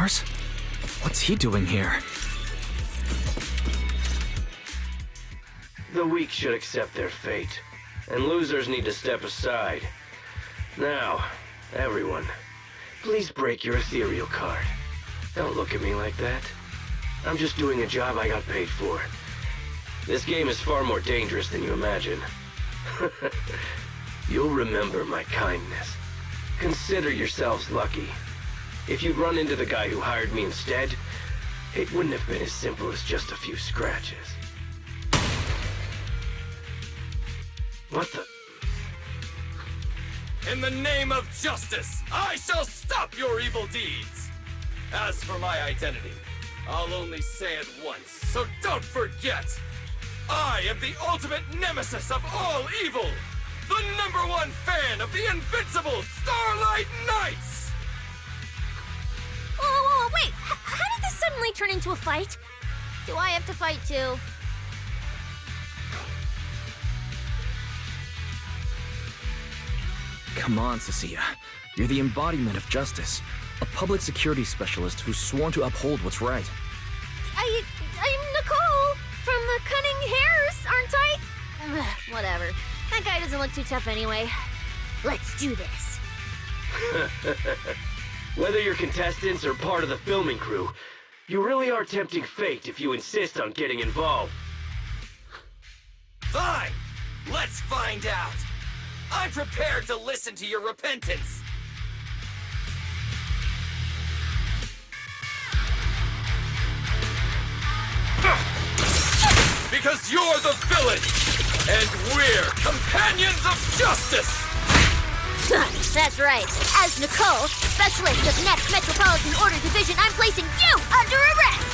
Mars? What's he doing here? The weak should accept their fate, and losers need to step aside. Now, everyone, please break your ethereal card. Don't look at me like that. I'm just doing a job I got paid for. This game is far more dangerous than you imagine. You'll remember my kindness. Consider yourselves lucky. If you'd run into the guy who hired me instead, it wouldn't have been as simple as just a few scratches. What the? In the name of justice, I shall stop your evil deeds! As for my identity, I'll only say it once, so don't forget! I am the ultimate nemesis of all evil! The #1 fan of the invincible Starlight Knights! Whoa, wait! How did this suddenly turn into a fight? Do I have to fight too? Come on, Cecilia. You're the embodiment of justice. A public security specialist who's sworn to uphold what's right. I'm Nicole from the Cunning Hares, aren't I? Whatever. That guy doesn't look too tough anyway. Let's do this. Whether you're contestants or part of the filming crew, you really are tempting fate if you insist on getting involved. Fine! Let's find out! I'm prepared to listen to your repentance! Because you're the villain! And we're companions of justice! That's right. As Nicole, specialist of Next Metropolitan Order Division, I'm placing you under arrest!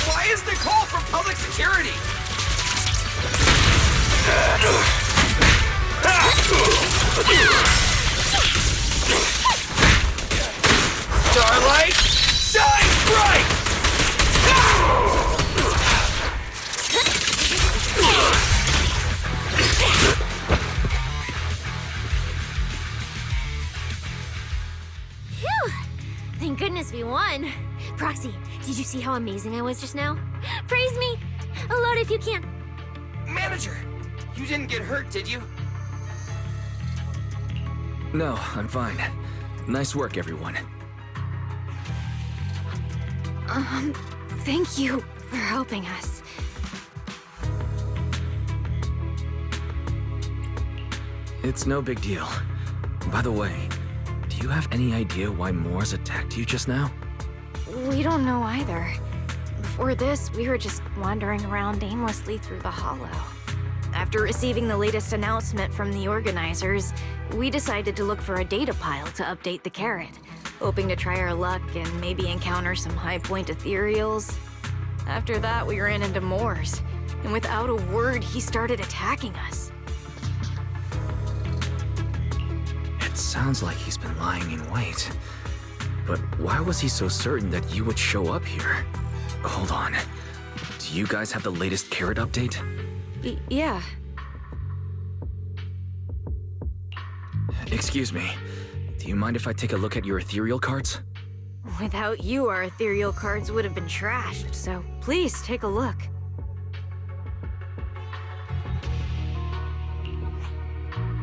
Why is Nicole from public security? Starlight, shine bright! Phew! Thank goodness we won. Proxy, did you see how amazing I was just now? Praise me! A lot if you can't. Manager, you didn't get hurt, did you? No, I'm fine. Nice work, everyone. Thank you for helping us. It's no big deal. By the way, do you have any idea why Mors attacked you just now? We don't know either. Before this, we were just wandering around aimlessly through the hollow. After receiving the latest announcement from the organizers, we decided to look for a data pile to update the carrot, hoping to try our luck and maybe encounter some high-point ethereals. After that, we ran into Mors, and without a word, he started attacking us. It sounds like he's been lying in wait. But why was he so certain that you would show up here? Hold on. Do you guys have the latest carrot update? Yeah. Excuse me. Do you mind if I take a look at your ethereal cards? Without you, our ethereal cards would have been trashed, so please take a look.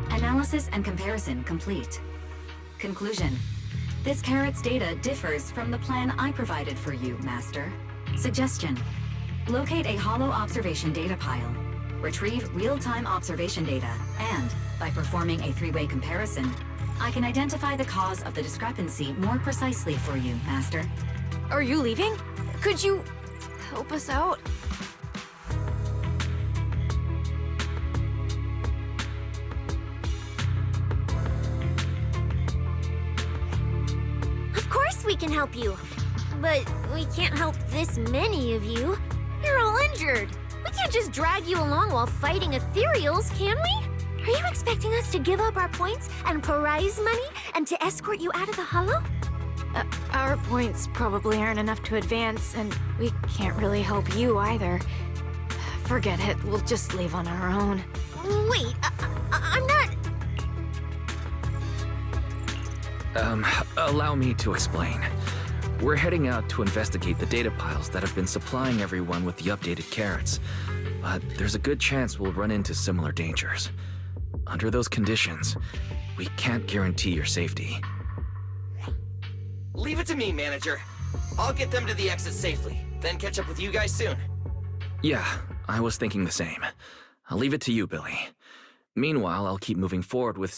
Analysis and comparison complete. Conclusion. This carrot's data differs from the plan I provided for you, Master. Suggestion. Locate a hollow observation data pile. Retrieve real-time observation data, and, by performing a three-way comparison, I can identify the cause of the discrepancy more precisely for you, Master. Are you leaving? Could you help us out? Of course we can help you. But we can't help this many of you. You're all injured. We can't just drag you along while fighting ethereals, can we? Are you expecting us to give up our points and prize money and to escort you out of the hollow? Our points probably aren't enough to advance, and we can't really help you either. Forget it, we'll just leave on our own. Wait, I'm not... Allow me to explain. We're heading out to investigate the data piles that have been supplying everyone with the updated carrots. But there's a good chance we'll run into similar dangers. Under those conditions, we can't guarantee your safety. Leave it to me, manager. I'll get them to the exit safely, then catch up with you guys soon. Yeah, I was thinking the same. I'll leave it to you, Billy. Meanwhile, I'll keep moving forward with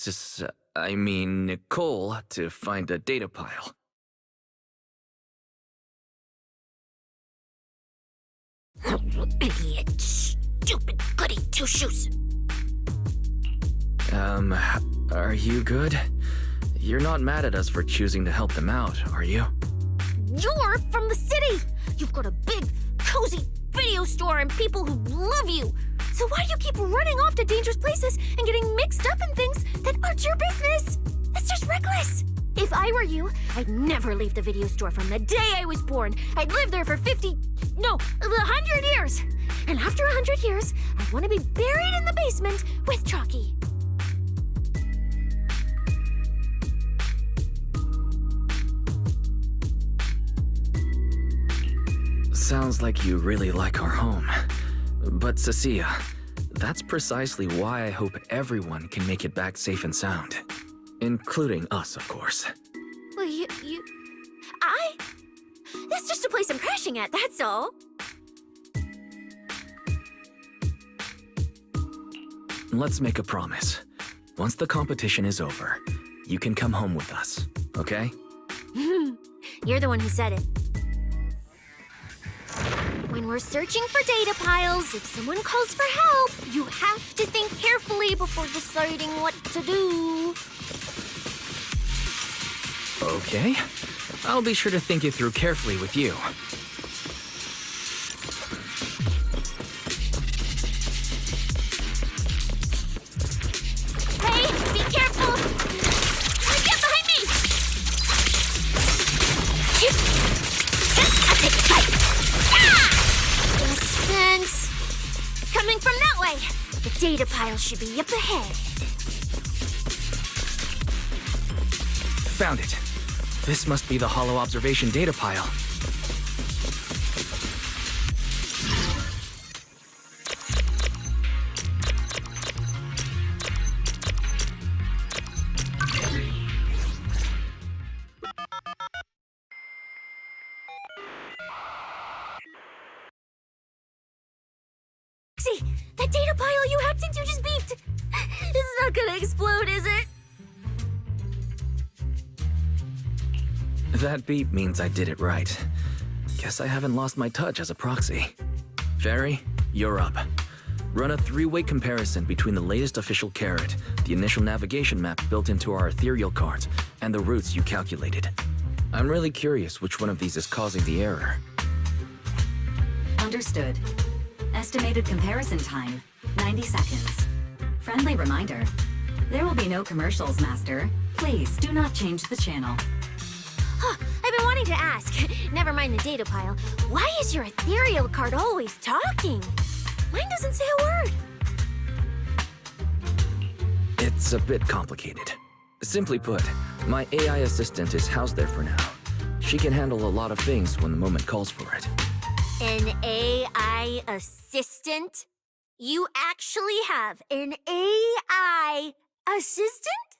Nicole to find a data pile. Idiot. Stupid goody two-shoes. Are you good? You're not mad at us for choosing to help them out, are you? You're from the city! You've got a big, cozy video store and people who love you! So why do you keep running off to dangerous places and getting mixed up in things that aren't your business? That's just reckless! If I were you, I'd never leave the video store from the day I was born. I'd live there for 100 years! And after 100 years, I'd want to be buried in the basement with Chalky. Sounds like you really like our home. But Cecilia, that's precisely why I hope everyone can make it back safe and sound. Including us, of course. Well, That's just a place I'm crashing at, that's all. Let's make a promise. Once the competition is over, you can come home with us, okay? You're the one who said it. When we're searching for data piles, if someone calls for help, you have to think carefully before deciding what to do. Okay. I'll be sure to think it through carefully with you. Hey, be careful! Get behind me! I'll take a bite. Sense. Coming from that way. The data pile should be up ahead. Found it. This must be the Hollow Observation data pile. See, that data pile you hacked into just beeped. It's not gonna explode, is it? That beep means I did it right. Guess I haven't lost my touch as a proxy. Fairy, you're up. Run a three-way comparison between the latest official carrot, the initial navigation map built into our ethereal cards, and the routes you calculated. I'm really curious which one of these is causing the error. Understood. Estimated comparison time, 90 seconds. Friendly reminder, there will be no commercials, Master. Please do not change the channel. I've been wanting to ask. Never mind the data pile. Why is your ethereal card always talking? Mine doesn't say a word. It's a bit complicated. Simply put, my AI assistant is housed there for now. She can handle a lot of things when the moment calls for it. An AI assistant? You actually have an AI assistant?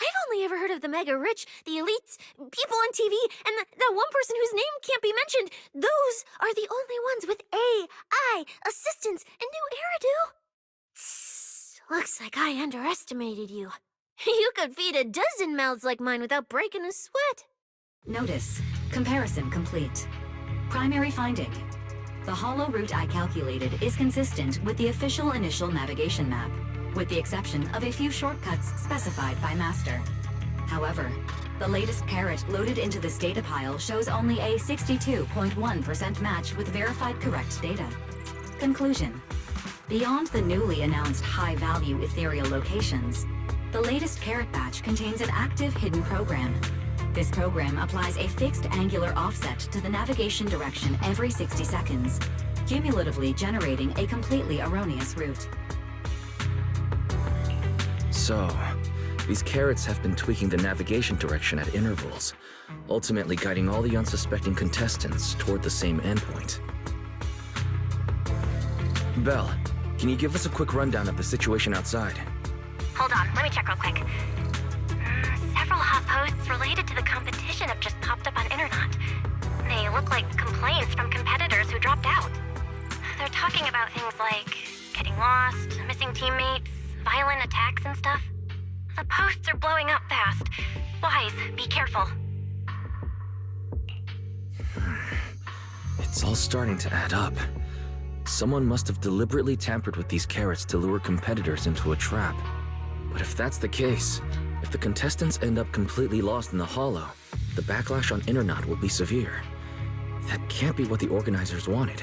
I've only ever heard of the mega rich, the elites, people on TV, and that one person whose name can't be mentioned. Those are the only ones with AI assistants and new Eridu. Tss, looks like I underestimated you. You could feed a dozen mouths like mine without breaking a sweat. Notice, comparison complete. Primary finding. The hollow route I calculated is consistent with the official initial navigation map, with the exception of a few shortcuts specified by Master. However, the latest carrot loaded into this data pile shows only a 62.1% match with verified correct data. Conclusion. Beyond the newly announced high-value ethereal locations, the latest carrot batch contains an active hidden program. This program applies a fixed angular offset to the navigation direction every 60 seconds, cumulatively generating a completely erroneous route. So, These carrots have been tweaking the navigation direction at intervals, ultimately guiding all the unsuspecting contestants toward the same endpoint. Belle, can you give us a quick rundown of the situation outside? Hold on, let me check real quick. Several hot posts related to the competition have just popped up on Internet. They look like complaints from competitors who dropped out. They're talking about things like getting lost, missing teammates, violent attacks and stuff. The posts are blowing up fast. Wise, be careful. It's all starting to add up. Someone must have deliberately tampered with these carrots to lure competitors into a trap. But if that's the case, if the contestants end up completely lost in the Hollow, the backlash on Internet will be severe. That can't be what the organizers wanted.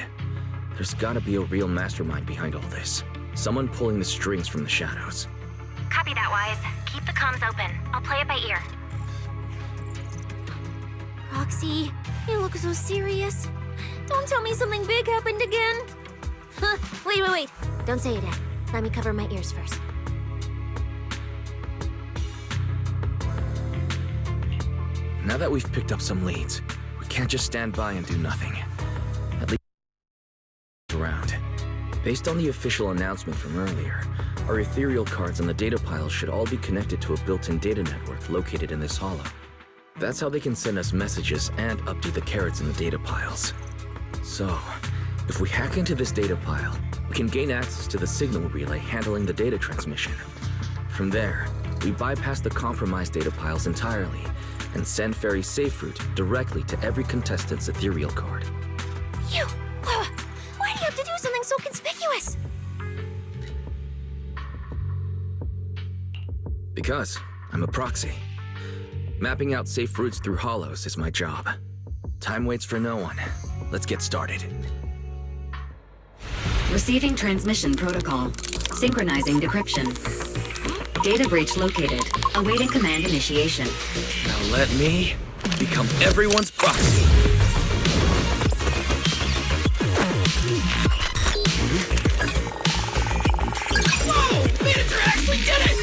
There's gotta be a real mastermind behind all this. Someone pulling the strings from the shadows. Copy that, Wise. Keep the comms open. I'll play it by ear. Roxy, you look so serious. Don't tell me something big happened again. Huh, wait. Don't say it yet. Let me cover my ears first. Now that we've picked up some leads, we can't just stand by and do nothing. At least around. Based on the official announcement from earlier, our ethereal cards on the data piles should all be connected to a built-in data network located in this hollow. That's how they can send us messages and update the carrots in the data piles. So, if we hack into this data pile, we can gain access to the signal relay handling the data transmission. From there, we bypass the compromised data piles entirely and send Fairy SafeRoute directly to every contestant's ethereal card. Why do you have to do something so conspicuous? Because I'm a proxy. Mapping out safe routes through hollows is my job. Time waits for no one. Let's get started. Receiving transmission protocol. Synchronizing decryption. Data breach located. Awaiting command initiation. Now let me become everyone's proxy. Whoa! Manager actually did it!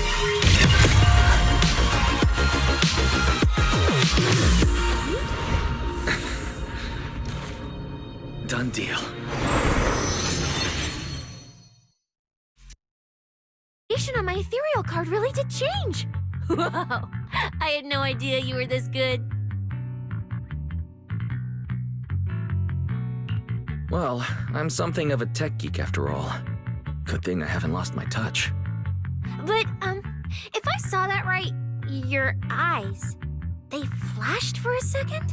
Done deal. On my ethereal card really did change. Wow, I had no idea you were this good. Well, I'm something of a tech geek after all. Good thing I haven't lost my touch. But, if I saw that right, your eyes, they flashed for a second?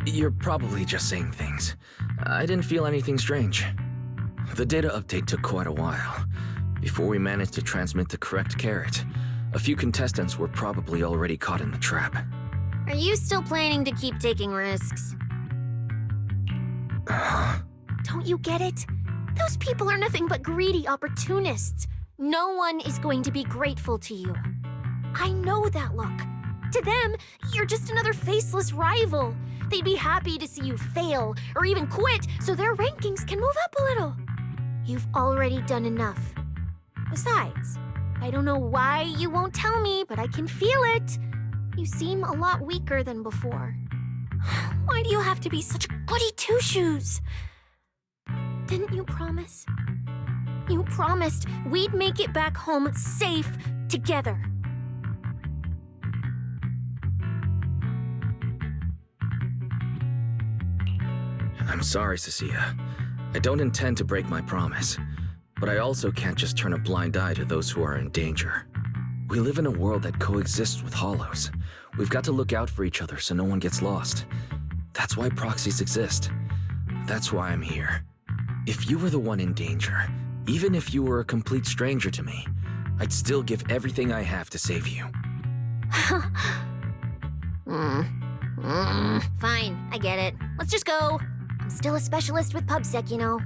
You're probably just saying things. I didn't feel anything strange. The data update took quite a while. Before we managed to transmit the correct carrot, a few contestants were probably already caught in the trap. Are you still planning to keep taking risks? Don't you get it? Those people are nothing but greedy opportunists. No one is going to be grateful to you. I know that look. To them, you're just another faceless rival. They'd be happy to see you fail or even quit so their rankings can move up a little. You've already done enough. Besides, I don't know why you won't tell me, but I can feel it. You seem a lot weaker than before. Why do you have to be such goody two-shoes? Didn't you promise? You promised we'd make it back home safe together. I'm sorry, Cecilia. I don't intend to break my promise, but I also can't just turn a blind eye to those who are in danger. We live in a world that coexists with hollows. We've got to look out for each other so no one gets lost. That's why proxies exist. That's why I'm here. If you were the one in danger, even if you were a complete stranger to me, I'd still give everything I have to save you. Fine, I get it. Let's just go. I'm still a specialist with PubSec, you know.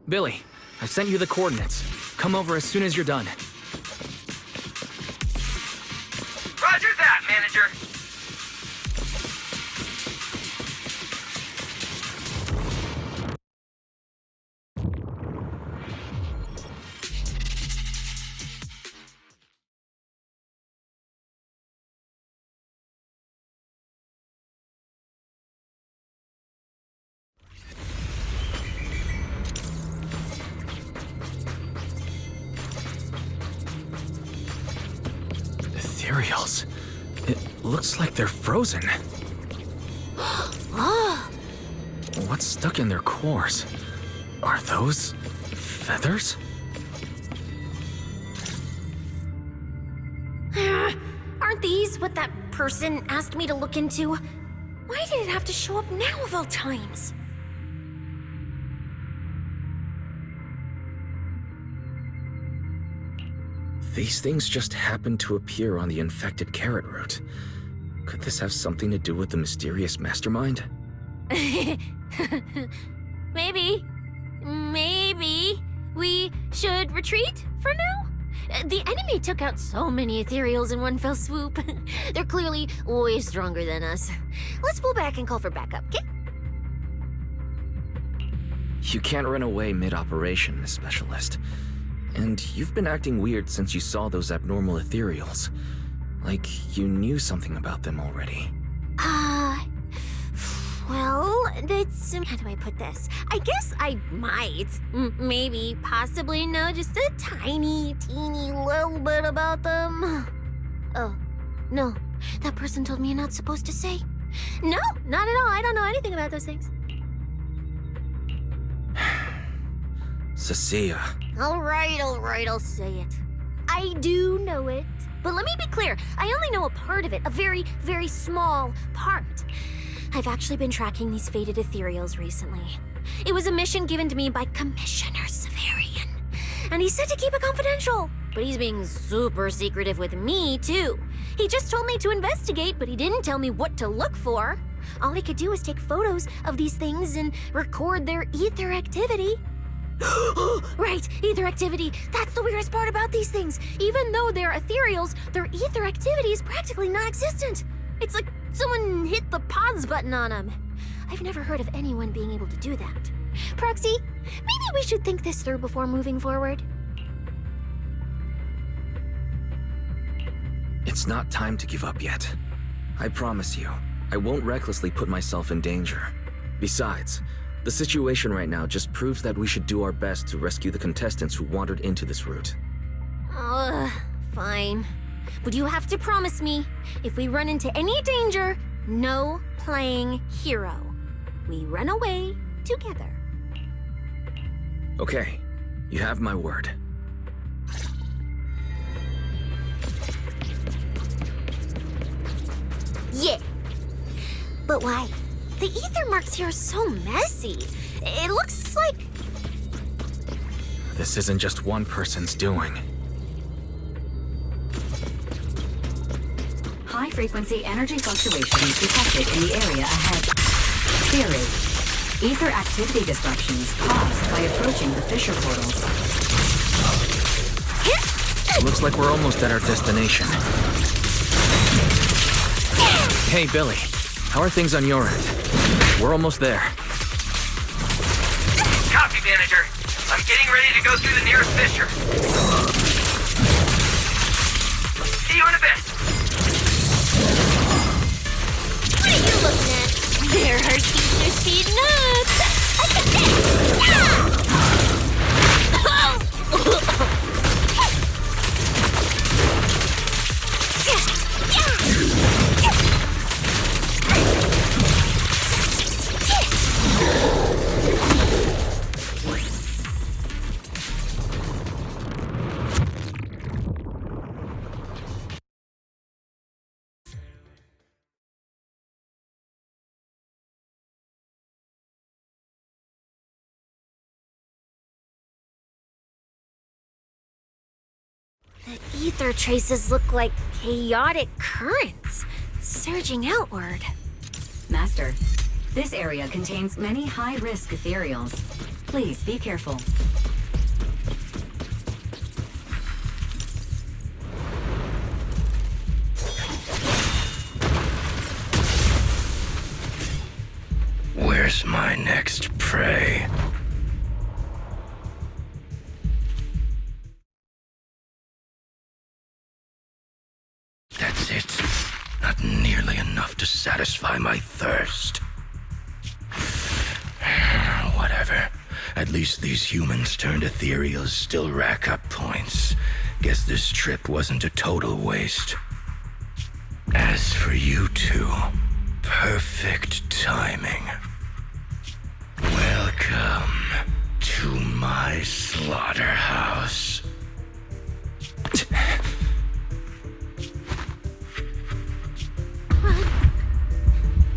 Billy, I sent you the coordinates. Come over as soon as you're done. Roger that, manager. ethereals. It looks like they're frozen. What's stuck in their cores? Are those feathers? Aren't these what that person asked me to look into? Why did it have to show up now of all times? These things just happened to appear on the infected carrot root. Could this have something to do with the mysterious mastermind? Maybe. Maybe we should retreat for now? The enemy took out so many ethereals in one fell swoop. They're clearly way stronger than us. Let's pull back and call for backup, okay? You can't run away mid-operation, Miss Specialist. And you've been acting weird since you saw those abnormal ethereals. Like you knew something about them already. Well, that's... how do I put this? I guess I might, maybe, possibly know just a tiny, teeny little bit about them. Oh, no. That person told me you're not supposed to say. No, not at all. I don't know anything about those things. Cecilia. All right, I'll say it. I do know it. But let me be clear, I only know a part of it, a very, very small part. I've actually been tracking these fated ethereals recently. It was a mission given to me by Commissioner Severian. And he said to keep it confidential. But he's being super secretive with me, too. He just told me to investigate, but he didn't tell me what to look for. All he could do was take photos of these things and record their ether activity. Right, ether activity. That's the weirdest part about these things. Even though they're ethereals, their ether activity is practically non-existent. It's like someone hit the pause button on them. I've never heard of anyone being able to do that. Proxy, maybe we should think this through before moving forward. It's not time to give up yet. I promise you, I won't recklessly put myself in danger. Besides, the situation right now just proves that we should do our best to rescue the contestants who wandered into this route. Fine. But you have to promise me, if we run into any danger, no playing hero. We run away together. Okay, you have my word. Yeah. But why? The ether marks here are so messy. It looks like... This isn't just one person's doing. High-frequency energy fluctuations detected in the area ahead. Theory: ether activity disruptions caused by approaching the fissure portals. Looks like we're almost at our destination. Hey, Billy. How are things on your end? We're almost there. Copy, manager. I'm getting ready to go through the nearest fissure. See you in a bit. What are you looking at? There are ether seed nuts! The ether traces look like chaotic currents, surging outward. Master, this area contains many high-risk ethereals. Please be careful. Where's my next prey? That's it. Not nearly enough to satisfy my thirst. Whatever. At least these humans turned ethereals still rack up points. Guess this trip wasn't a total waste. As for you two, perfect timing. Welcome to my slaughterhouse.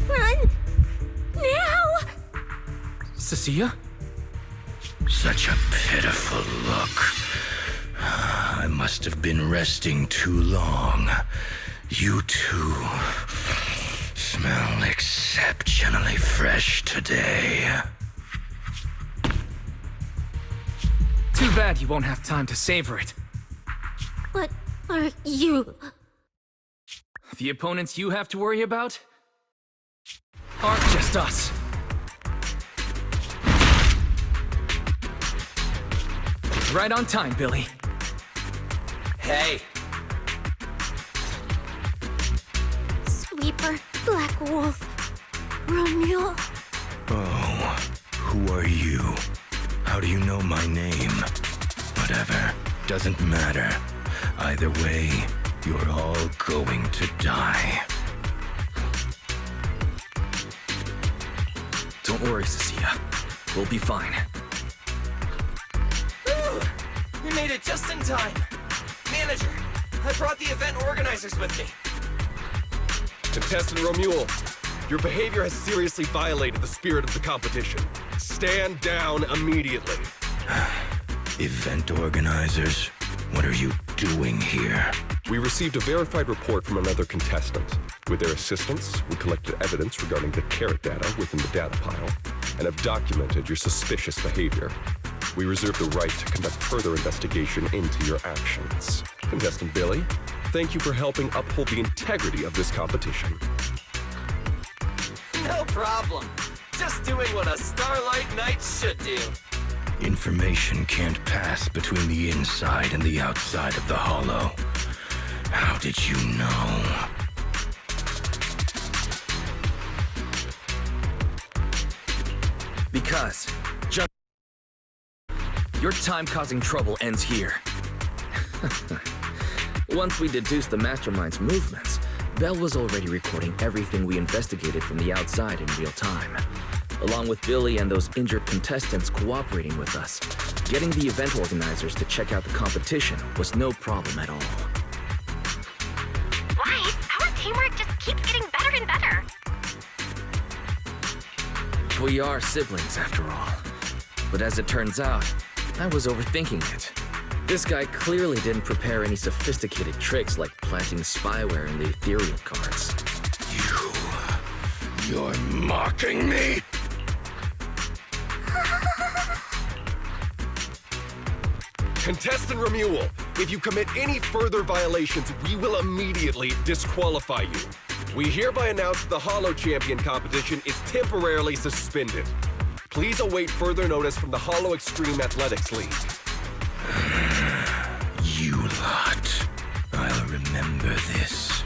Run! Now! Cecilia? Such a pitiful look. I must have been resting too long. You two smell exceptionally fresh today. Too bad you won't have time to savor it. What are you? The opponents you have to worry about aren't just us. Right on time, Billy. Hey, Sweeper, Black Wolf, Romeo. Oh, who are you? How do you know my name? Whatever, doesn't matter. Either way, you're all going to die. Don't worry, Cecilia. We'll be fine. Whew, we made it just in time. Manager, I brought the event organizers with me. Contestant Romuald, your behavior has seriously violated the spirit of the competition. Stand down immediately. Event organizers, what are you doing here? We received a verified report from another contestant. With their assistance, we collected evidence regarding the carrot data within the data pile, and have documented your suspicious behavior. We reserve the right to conduct further investigation into your actions. Contestant Billy, thank you for helping uphold the integrity of this competition. No problem. Just doing what a Starlight Knight should do. Information can't pass between the inside and the outside of the Hollow. How did you know? Because your time causing trouble ends here. Once we deduced the Mastermind's movements, Bell was already recording everything we investigated from the outside in real time. Along with Billy and those injured contestants cooperating with us, getting the event organizers to check out the competition was no problem at all. Why? Our teamwork just keeps getting better and better. We are siblings, after all. But as it turns out, I was overthinking it. This guy clearly didn't prepare any sophisticated tricks like planting spyware in the ethereal cards. You're mocking me? Contestant Romuald, if you commit any further violations, we will immediately disqualify you. We hereby announce the Hollow Champion competition is temporarily suspended. Please await further notice from the Hollow Extreme Athletics League. You lot. I'll remember this.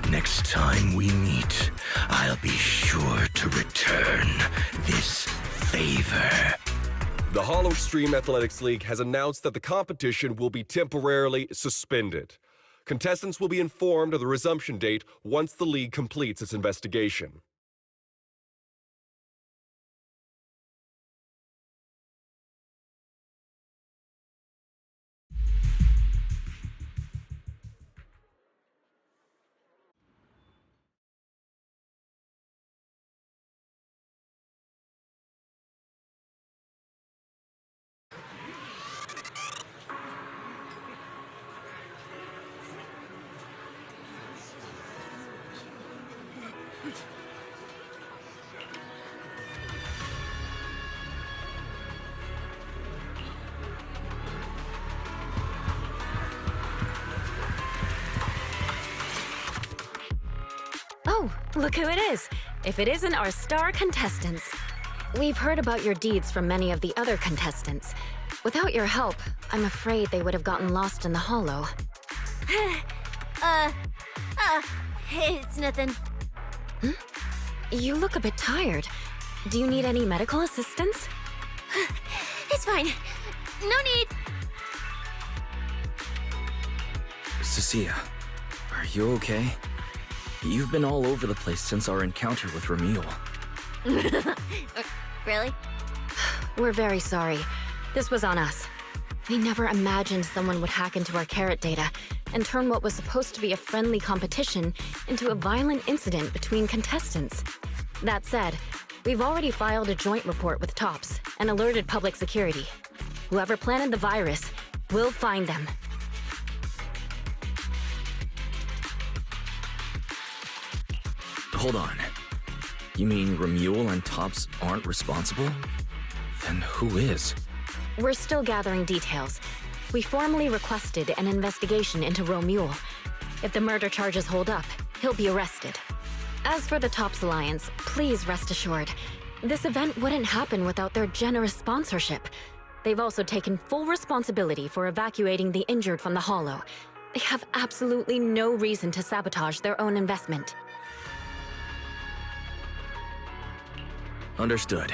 Next time we meet, I'll be sure to return this favor. The Hollow Extreme Athletics League has announced that the competition will be temporarily suspended. Contestants will be informed of the resumption date once the league completes its investigation. Oh, look who it is. If it isn't our star contestants. We've heard about your deeds from many of the other contestants. Without your help, I'm afraid they would have gotten lost in the Hollow. It's nothing. You look a bit tired. Do you need any medical assistance? It's fine. No need. Cecilia, are you okay? You've been all over the place since our encounter with Ramil. Really? We're very sorry. This was on us. We never imagined someone would hack into our carrot data and turn what was supposed to be a friendly competition into a violent incident between contestants. That said, we've already filed a joint report with TOPS and alerted public security. Whoever planted the virus, we'll find them. Hold on. You mean Ramil and TOPS aren't responsible? Then who is? We're still gathering details. We formally requested an investigation into Ramil. If the murder charges hold up, he'll be arrested. As for the TOPS Alliance, please rest assured, this event wouldn't happen without their generous sponsorship. They've also taken full responsibility for evacuating the injured from the Hollow. They have absolutely no reason to sabotage their own investment. Understood.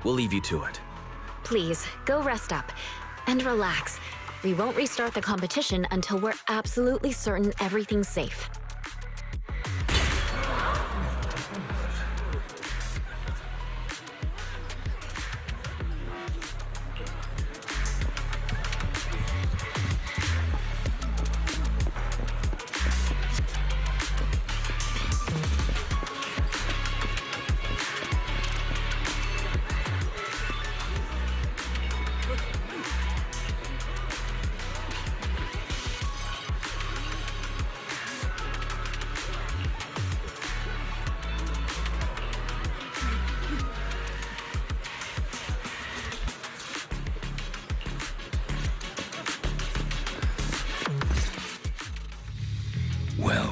We'll leave you to it. Please, go rest up. And relax. We won't restart the competition until we're absolutely certain everything's safe.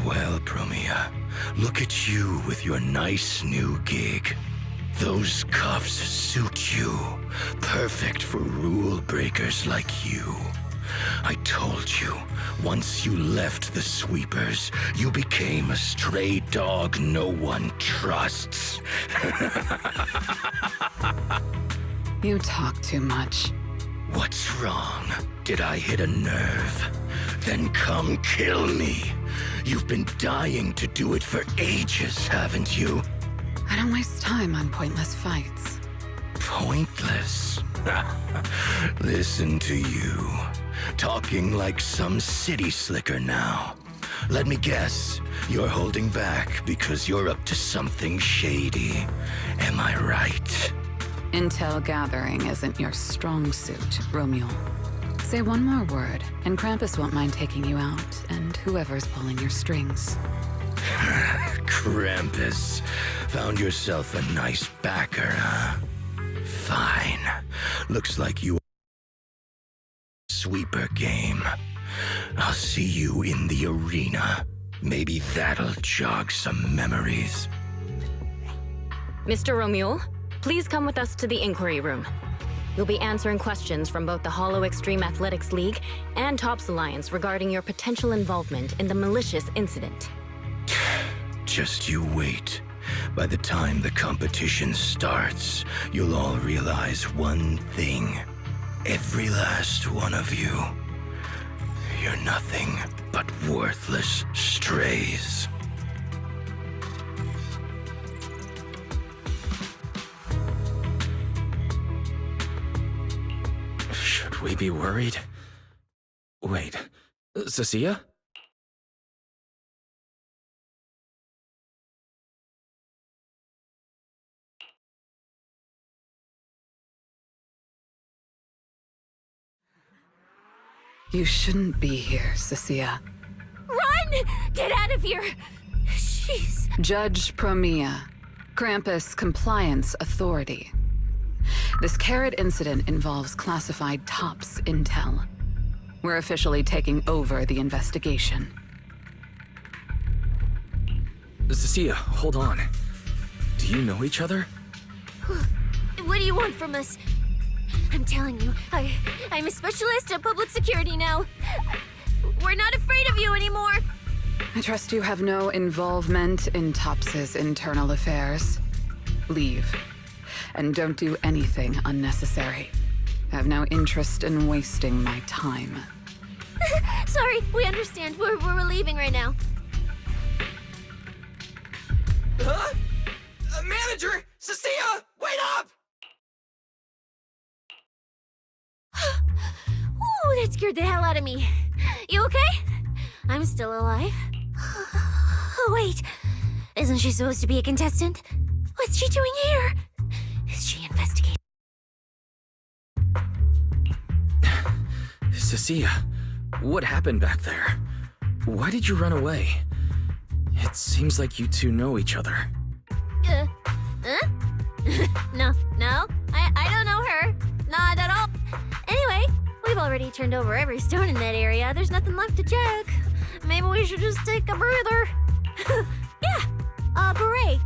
Well, Promia. Look at you with your nice new gig. Those cuffs suit you. Perfect for rule breakers like you. I told you, once you left the Sweepers, you became a stray dog no one trusts. You talk too much. What's wrong? Did I hit a nerve? Then come kill me. You've been dying to do it for ages, haven't you? I don't waste time on pointless fights. Pointless? Listen to you. Talking like some city slicker now. Let me guess, you're holding back because you're up to something shady. Am I right? Intel gathering isn't your strong suit, Romeo. Say one more word, and Krampus won't mind taking you out, and whoever's pulling your strings. Krampus. Found yourself a nice backer, huh? Fine. Looks like you sweeper game. I'll see you in the arena. Maybe that'll jog some memories. Mr. Romule, please come with us to the inquiry room. You'll be answering questions from both the Hollow Extreme Athletics League and TOPS Alliance regarding your potential involvement in the malicious incident. Just you wait. By the time the competition starts, you'll all realize one thing. Every last one of you. You're nothing but worthless strays. Should we be worried? Wait, Cecilia? You shouldn't be here, Cecilia. Run! Get out of here! Jeez. Judge Promia, Krampus Compliance Authority. This carrot incident involves classified TOPS intel. We're officially taking over the investigation. Cecilia, hold on. Do you know each other? What do you want from us? I'm telling you, I'm a specialist at public security now. We're not afraid of you anymore. I trust you have no involvement in TOPS's internal affairs. Leave. And don't do anything unnecessary. I have no interest in wasting my time. Sorry, we understand. We're leaving right now. Manager! Cecilia! Wait up! Ooh, that scared the hell out of me. You okay? I'm still alive. Oh, wait. Isn't she supposed to be a contestant? What's she doing here? Is she investigating? Cecilia, what happened back there? Why did you run away? It seems like you two know each other. No, I don't know her. Not at all. Anyway, we've already turned over every stone in that area. There's nothing left to check. Maybe we should just take a breather. Yeah, a break.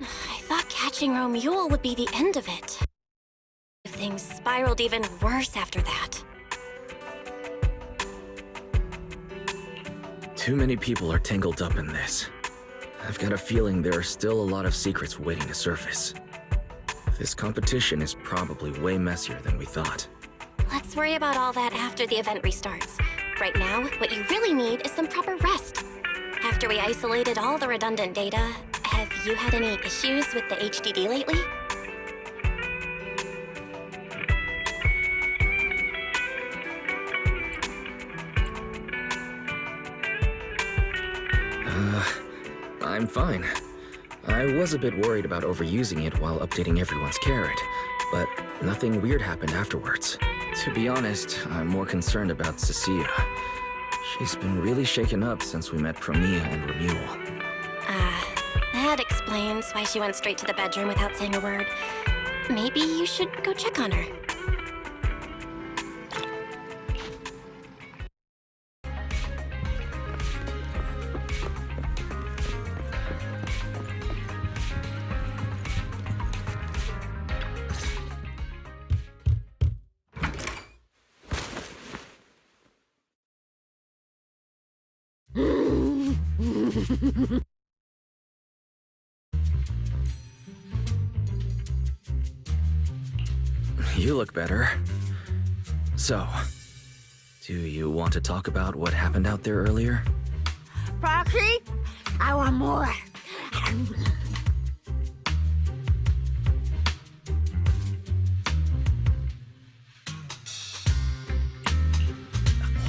I thought catching Romule would be the end of it. Things spiraled even worse after that. Too many people are tangled up in this. I've got a feeling there are still a lot of secrets waiting to surface. This competition is probably way messier than we thought. Let's worry about all that after the event restarts. Right now, what you really need is some proper rest. After we isolated all the redundant data, have you had any issues with the HDD lately? I'm fine. I was a bit worried about overusing it while updating everyone's carrot, but nothing weird happened afterwards. To be honest, I'm more concerned about Cecilia. She's been really shaken up since we met Promia and Romule. That explains why she went straight to the bedroom without saying a word. Maybe you should go check on her. You look better. So, do you want to talk about what happened out there earlier? Proxy, I want more.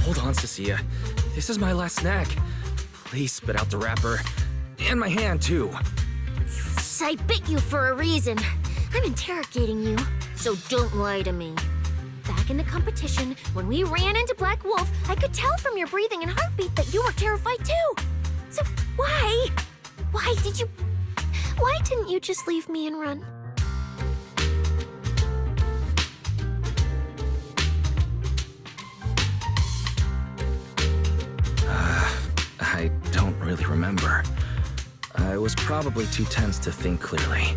Hold on, Cecilia. This is my last snack. Please spit out the wrapper. And my hand, too. I bit you for a reason. I'm interrogating you, so don't lie to me. Back in the competition, when we ran into Black Wolf, I could tell from your breathing and heartbeat that you were terrified too. So why? Why didn't you just leave me and run? I don't really remember. I was probably too tense to think clearly.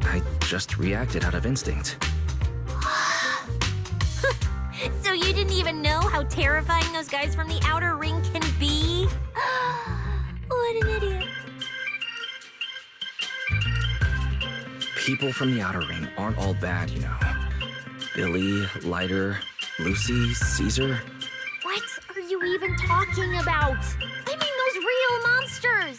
I just reacted out of instinct. So you didn't even know how terrifying those guys from the outer ring can be? What an idiot. People from the outer ring aren't all bad, you know. Billy, Lighter, Lucy, Caesar. What are you even talking about? I mean those real monsters.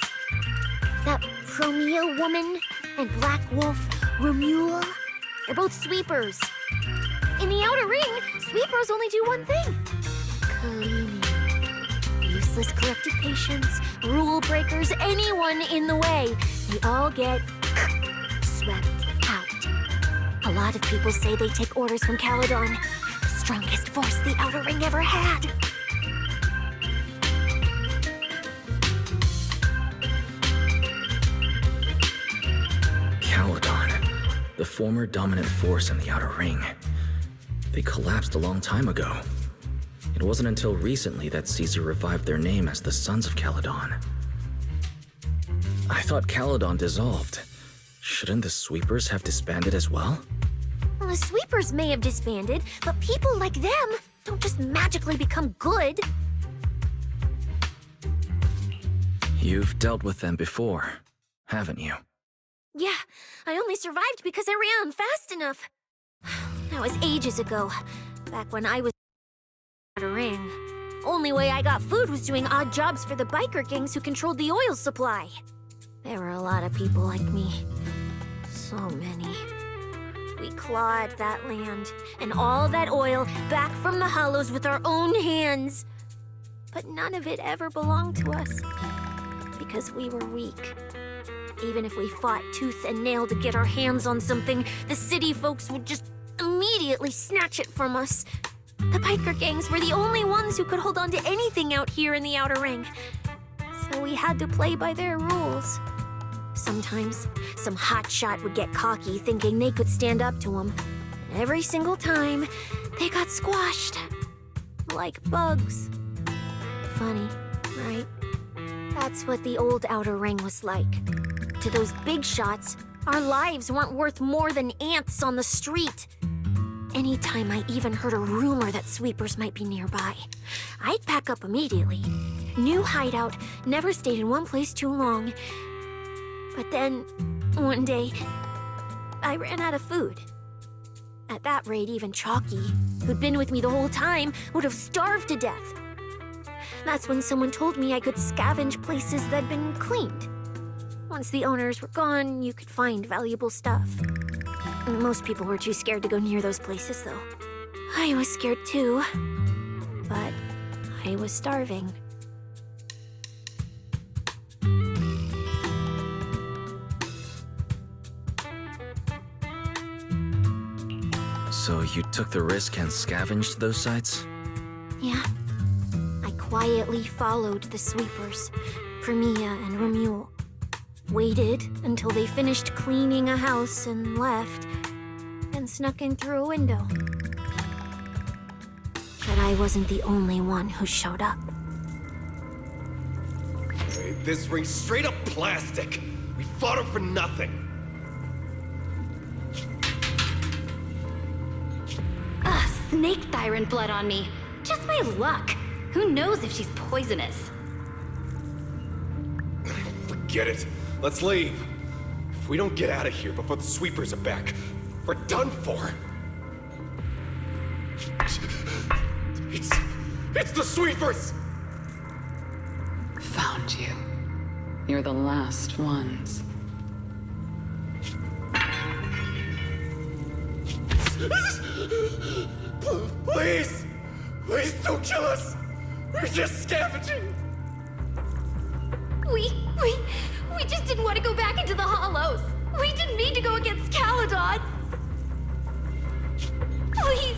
That Promia woman and Black Wolf Romule. They're both sweepers. In the Outer Ring, sweepers only do one thing. Cleaning. Useless corrupted patients, rule breakers, anyone in the way. They all get swept out. A lot of people say they take orders from Caledon, the strongest force the Outer Ring ever had. Caledon, the former dominant force in the Outer Ring. They collapsed a long time ago. It wasn't until recently that Caesar revived their name as the Sons of Caledon. I thought Caledon dissolved. Shouldn't the Sweepers have disbanded as well? Well, the sweepers may have disbanded, but people like them don't just magically become good. You've dealt with them before, haven't you? Yeah, I only survived because I ran fast enough. That was ages ago, back when I was Outer Ring. Only way I got food was doing odd jobs for the biker gangs who controlled the oil supply. There were a lot of people like me. So many. We clawed that land and all that oil back from the Hollows with our own hands. But none of it ever belonged to us. Because we were weak. Even if we fought tooth and nail to get our hands on something, the city folks would just immediately snatch it from us. The biker gangs were the only ones who could hold on to anything out here in the Outer Ring. So we had to play by their rules. Sometimes, some hotshot would get cocky thinking they could stand up to them. And every single time, they got squashed. Like bugs. Funny, right? That's what the old Outer Ring was like. To those big shots, our lives weren't worth more than ants on the street. Anytime I even heard a rumor that sweepers might be nearby, I'd pack up immediately. New hideout, never stayed in one place too long. But then, one day, I ran out of food. At that rate, even Chalky, who'd been with me the whole time, would have starved to death. That's when someone told me I could scavenge places that'd been cleaned. Once the owners were gone, you could find valuable stuff. Most people were too scared to go near those places, though. I was scared too. But I was starving. So you took the risk and scavenged those sites? Yeah. I quietly followed the sweepers, Promia and Romule. Waited until they finished cleaning a house and left, and snuck in through a window. But I wasn't the only one who showed up. This ring's straight up plastic. We fought her for nothing. Ugh, snake tyrant blood on me. Just my luck. Who knows if she's poisonous? Forget it. Let's leave. If we don't get out of here before the sweepers are back, we're done for. It's the sweepers! Found you. You're the last ones. Please! Please don't kill us! We're just scavenging! We just didn't want to go back into the Hollows. We didn't mean to go against Caledon. Please,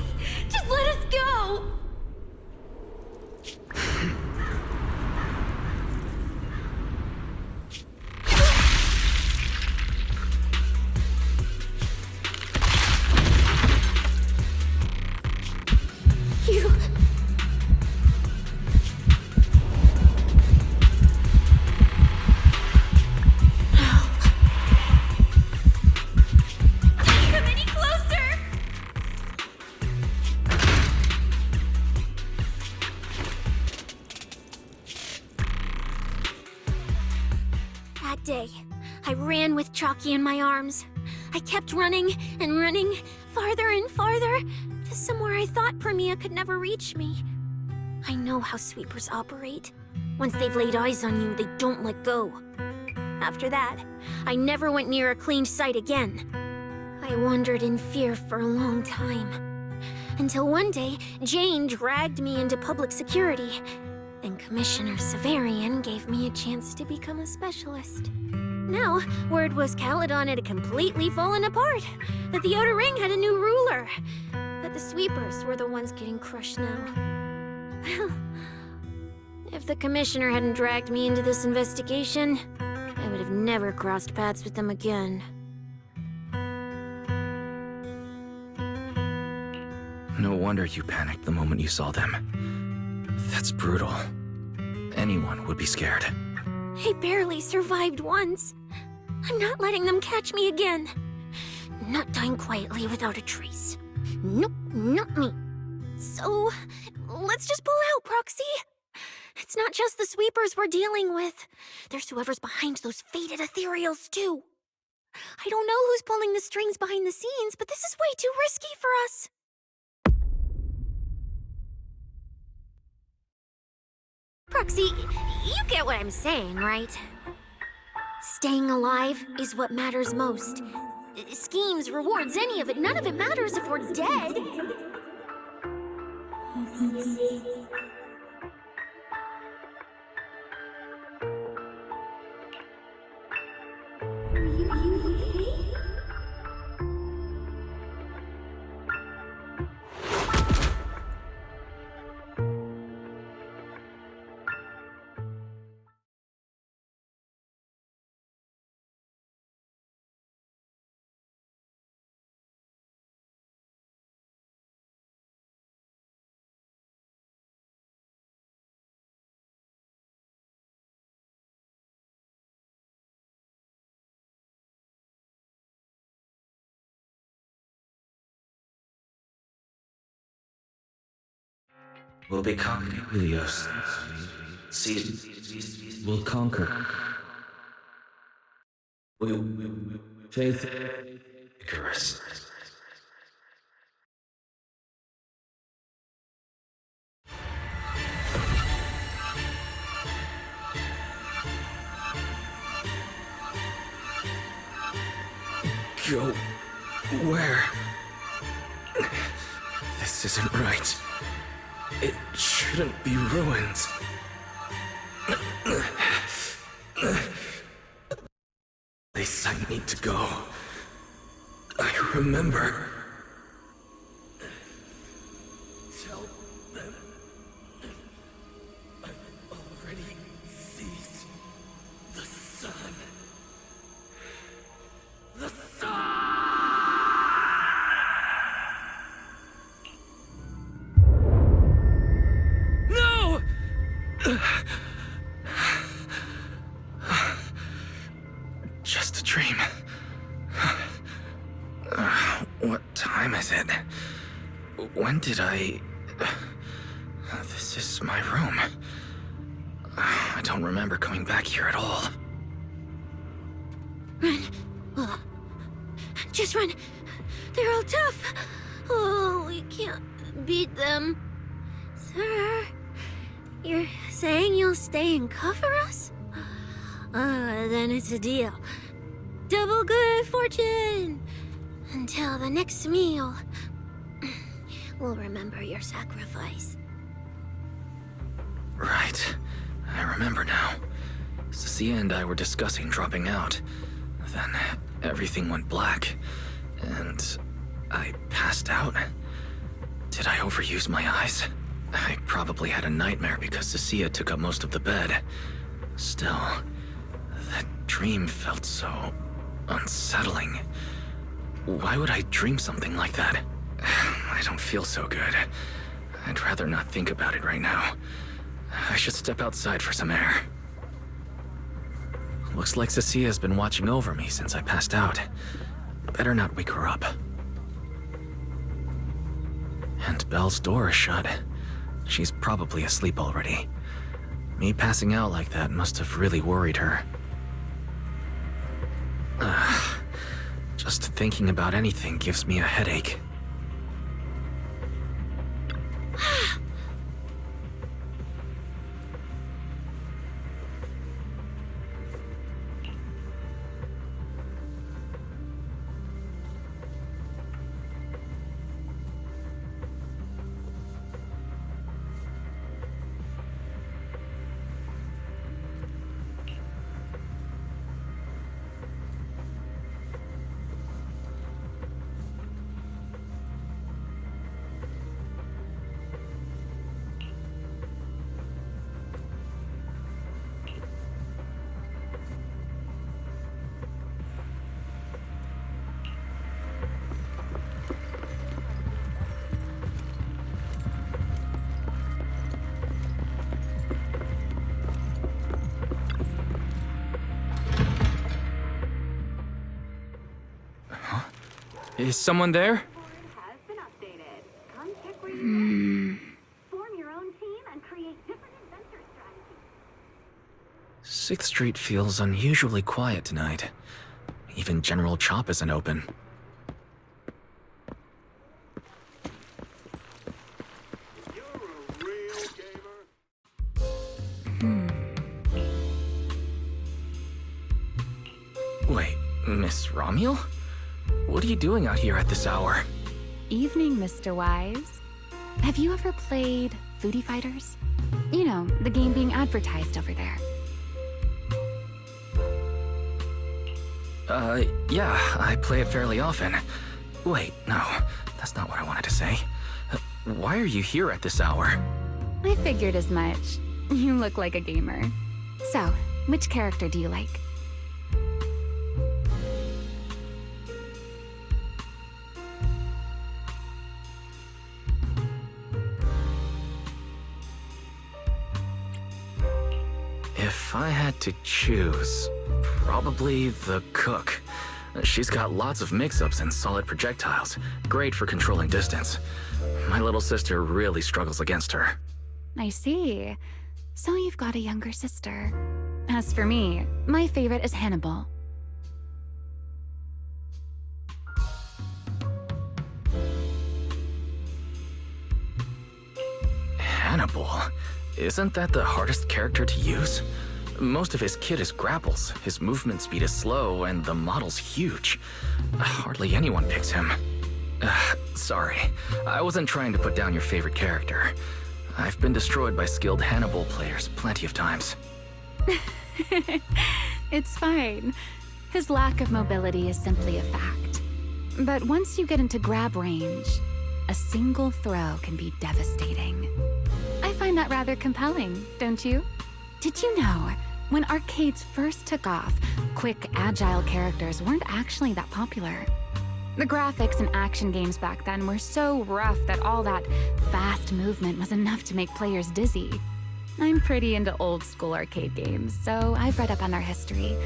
just let us go. You... Come any closer. That day, I ran with Chalky in my arms. I kept running and running, farther and farther, to somewhere I thought Promia could never reach me. I know how sweepers operate. Once they've laid eyes on you, they don't let go. After that, I never went near a cleaned site again. I wandered in fear for a long time. Until one day, Jane dragged me into public security, and Commissioner Severian gave me a chance to become a specialist. Now, word was Caledon had completely fallen apart, that the Outer Ring had a new ruler, that the sweepers were the ones getting crushed now. Well, if the Commissioner hadn't dragged me into this investigation, I would have never crossed paths with them again. No wonder you panicked the moment you saw them. That's brutal. Anyone would be scared. I barely survived once. I'm not letting them catch me again. Not dying quietly without a trace. Nope, not me. So, let's just pull out, Proxy. It's not just the sweepers we're dealing with. There's whoever's behind those fated ethereals, too. I don't know who's pulling the strings behind the scenes, but this is way too risky for us. Proxy, you get what I'm saying, right? Staying alive is what matters most. Schemes, rewards, any of it, none of it matters if we're dead. We'll be conquering Helios. Seas will conquer. Faith Icarus. Go where? This isn't right. It shouldn't be ruins. Place I need to go. I remember. Tell them I've already seized the sun. The sun! No! Just a dream. What time is it? When did I... This is my room. I don't remember coming back here at all. Run. Just run. They're all tough. Oh, we can't beat them. Sir, you're saying you'll stay and cover us? Then it's a deal. Double good fortune. Until the next meal. We'll remember your sacrifice. Right. I remember now. Cecilia and I were discussing dropping out. Then everything went black, and I passed out. Did I overuse my eyes? I probably had a nightmare because Cecilia took up most of the bed. Still, that dream felt so unsettling. Why would I dream something like that? I don't feel so good. I'd rather not think about it right now. I should step outside for some air. Looks like Cecilia's been watching over me since I passed out. Better not wake her up. And Belle's door is shut. She's probably asleep already. Me passing out like that must have really worried her. Just thinking about anything gives me a headache. Is someone there? Sixth Street feels unusually quiet tonight. Even General Chop isn't open. Wait, Miss Romuel? What are you doing out here at this hour? Evening, Mr. Wise. Have you ever played Foodie Fighters? You know, the game being advertised over there. Yeah, I play it fairly often. Wait, no, that's not what I wanted to say. Why are you here at this hour? I figured as much. You look like a gamer. So, which character do you like? If I had to choose, probably the cook. She's got lots of mix-ups and solid projectiles. Great for controlling distance. My little sister really struggles against her. I see. So you've got a younger sister. As for me, my favorite is Hannibal. Hannibal? Isn't that the hardest character to use? Most of his kit is grapples, his movement speed is slow, and the model's huge. Hardly anyone picks him. Sorry, I wasn't trying to put down your favorite character. I've been destroyed by skilled Hannibal players plenty of times. It's fine. His lack of mobility is simply a fact. But once you get into grab range, a single throw can be devastating. I find that rather compelling, don't you? Did you know, when arcades first took off, quick, agile characters weren't actually that popular. The graphics in action games back then were so rough that all that fast movement was enough to make players dizzy. I'm pretty into old school arcade games, so I've read up on their history.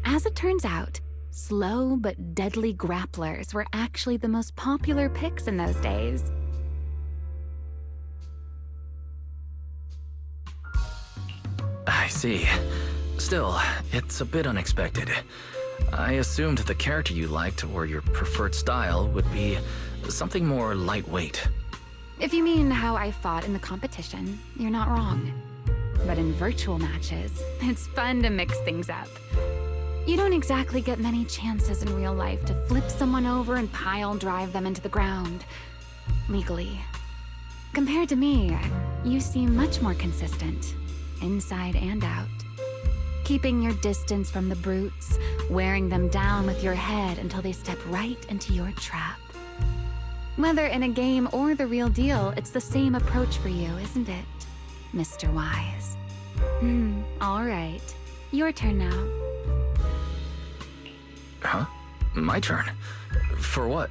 As it turns out, slow but deadly grapplers were actually the most popular picks in those days. I see. Still, it's a bit unexpected. I assumed the character you liked or your preferred style would be something more lightweight. If you mean how I fought in the competition, you're not wrong. But in virtual matches, it's fun to mix things up. You don't exactly get many chances in real life to flip someone over and pile drive them into the ground. Legally. Compared to me, you seem much more consistent, inside and out. Keeping your distance from the brutes, wearing them down with your head until they step right into your trap. Whether in a game or the real deal, it's the same approach for you, isn't it, Mr. Wise? All right. Your turn now. Huh? My turn? For what?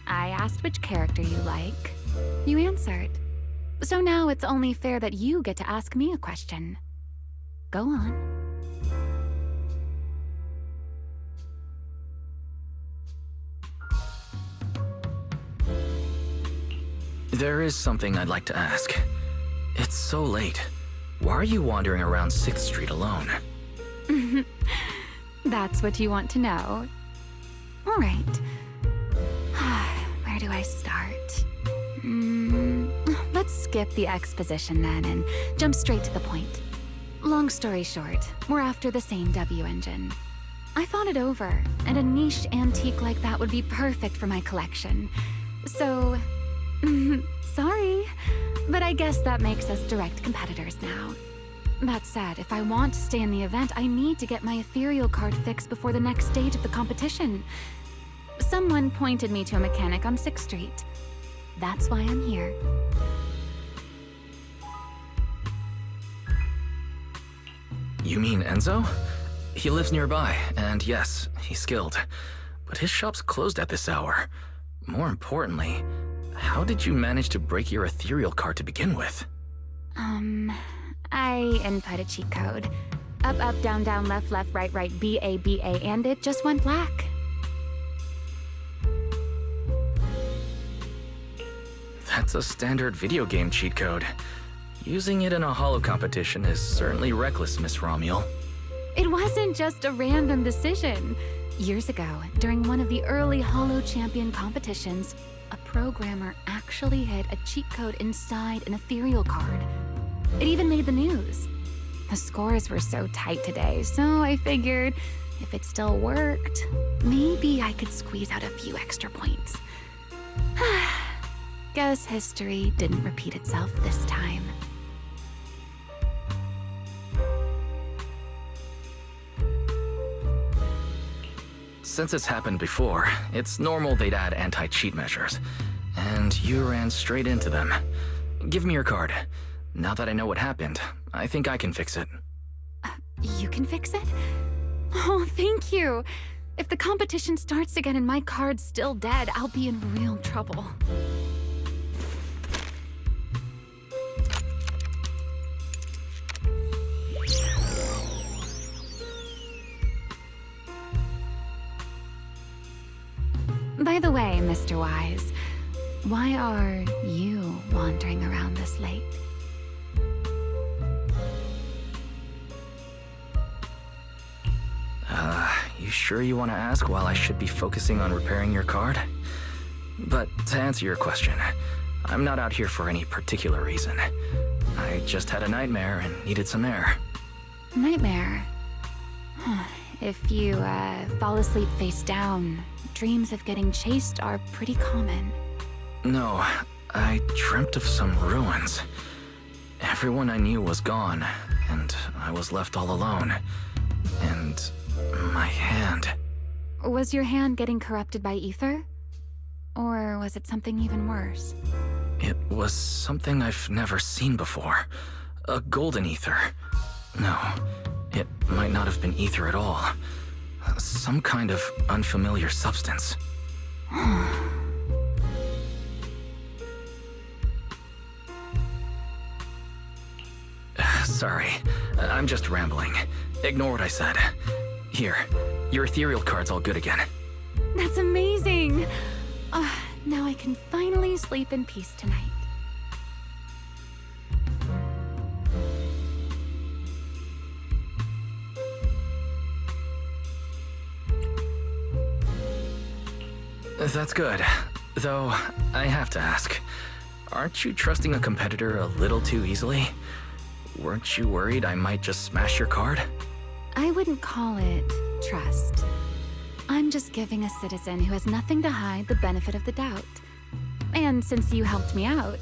I asked which character you like. You answered. So now it's only fair that you get to ask me a question. Go on. There is something I'd like to ask. It's so late. Why are you wandering around 6th Street alone? That's what you want to know. All right. Where do I start? Let's skip the exposition then and jump straight to the point. Long story short, we're after the same W engine. I thought it over, and a niche antique like that would be perfect for my collection. So, sorry, but I guess that makes us direct competitors now. That said, if I want to stay in the event, I need to get my ethereal card fixed before the next stage of the competition. Someone pointed me to a mechanic on 6th Street. That's why I'm here. You mean Enzo? He lives nearby, and yes, he's skilled. But his shop's closed at this hour. More importantly, how did you manage to break your ethereal card to begin with? I input a cheat code. Up, up, down, down, left, left, right, right, B, A, and it just went black. That's a standard video game cheat code. Using it in a holo competition is certainly reckless, Miss Romuel. It wasn't just a random decision. Years ago, during one of the early Holo Champion competitions, a programmer actually hid a cheat code inside an ethereal card. It even made the news. The scores were so tight today, so I figured if it still worked, maybe I could squeeze out a few extra points. Guess history didn't repeat itself this time. Since it's happened before, it's normal they'd add anti-cheat measures. And you ran straight into them. Give me your card. Now that I know what happened, I think I can fix it. You can fix it? Oh, thank you. If the competition starts again and my card's still dead, I'll be in real trouble. By the way, Mr. Wise, why are you wandering around this late? You sure you want to ask while I should be focusing on repairing your card? But to answer your question, I'm not out here for any particular reason. I just had a nightmare and needed some air. Nightmare? If you fall asleep face down, dreams of getting chased are pretty common. No, I dreamt of some ruins. Everyone I knew was gone, and I was left all alone. And my hand. Was your hand getting corrupted by ether? Or was it something even worse? It was something I've never seen before. A golden ether. No, it might not have been ether at all. Some kind of unfamiliar substance. Sorry, I'm just rambling. Ignore what I said. Here, your ethereal card's all good again. That's amazing! Now I can finally sleep in peace tonight. That's good. Though, I have to ask, aren't you trusting a competitor a little too easily? Weren't you worried I might just smash your card? I wouldn't call it trust. I'm just giving a citizen who has nothing to hide the benefit of the doubt. And since you helped me out,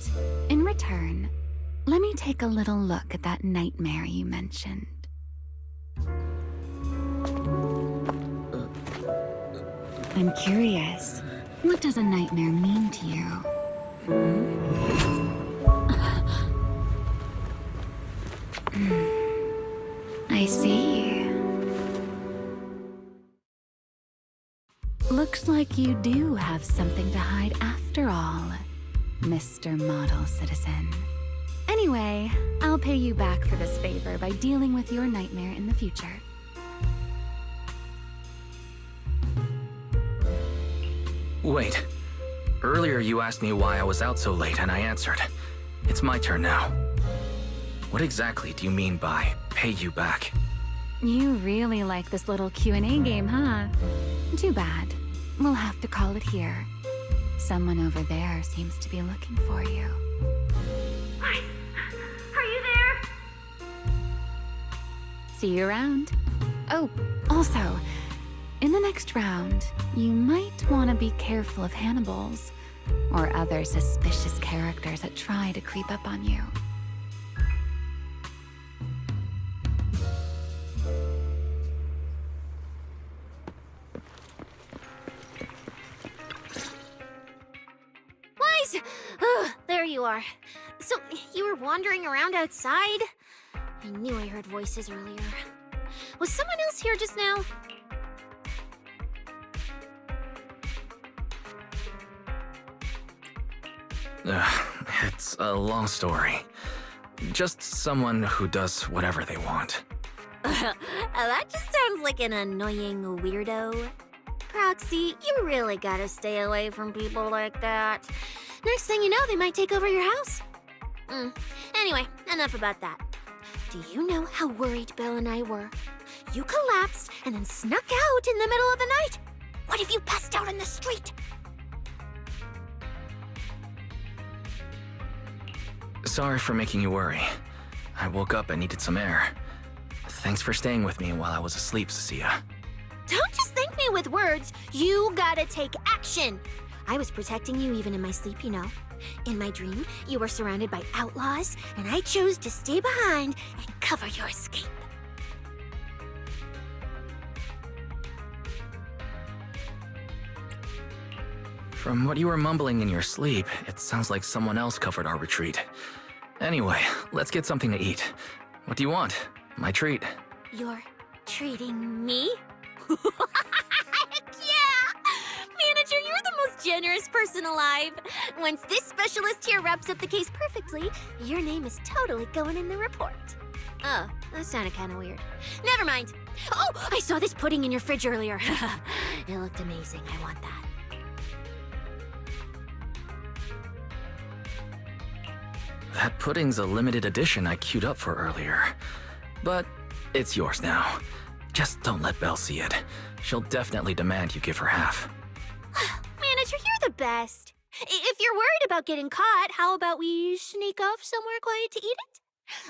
in return, let me take a little look at that nightmare you mentioned. I'm curious, what does a nightmare mean to you? I see. Looks like you do have something to hide after all, Mr. Model Citizen. Anyway, I'll pay you back for this favor by dealing with your nightmare in the future. Wait. Earlier you asked me why I was out so late and I answered. It's my turn now. What exactly do you mean by pay you back? You really like this little Q&A game, huh? Too bad. We'll have to call it here. Someone over there seems to be looking for you. Wise, are you there? See you around. Oh, also, in the next round, you might want to be careful of Hannibals or other suspicious characters that try to creep up on you. Wise! There you are. So, you were wandering around outside? I knew I heard voices earlier. Was someone else here just now? It's a long story. Just someone who does whatever they want. That just sounds like an annoying weirdo. Proxy, you really gotta stay away from people like that. Next thing you know, they might take over your house. Anyway, enough about that. Do you know how worried Belle and I were? You collapsed and then snuck out in the middle of the night. What if you passed out in the street? Sorry for making you worry. I woke up and needed some air. Thanks for staying with me while I was asleep, Cecilia. Don't just thank me with words. You gotta take action. I was protecting you even in my sleep, you know. In my dream, you were surrounded by outlaws, and I chose to stay behind and cover your escape. From what you were mumbling in your sleep, it sounds like someone else covered our retreat. Anyway, let's get something to eat. What do you want? My treat. You're treating me? Heck yeah! Manager, you're the most generous person alive. Once this specialist here wraps up the case perfectly, your name is totally going in the report. Oh, that sounded kind of weird. Never mind. Oh, I saw this pudding in your fridge earlier. It looked amazing. I want that. That pudding's a limited edition I queued up for earlier. But it's yours now. Just don't let Belle see it. She'll definitely demand you give her half. Manager, you're the best. If you're worried about getting caught, how about we sneak off somewhere quiet to eat it?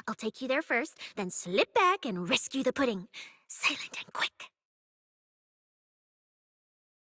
I'll take you there first, then slip back and rescue the pudding. Silent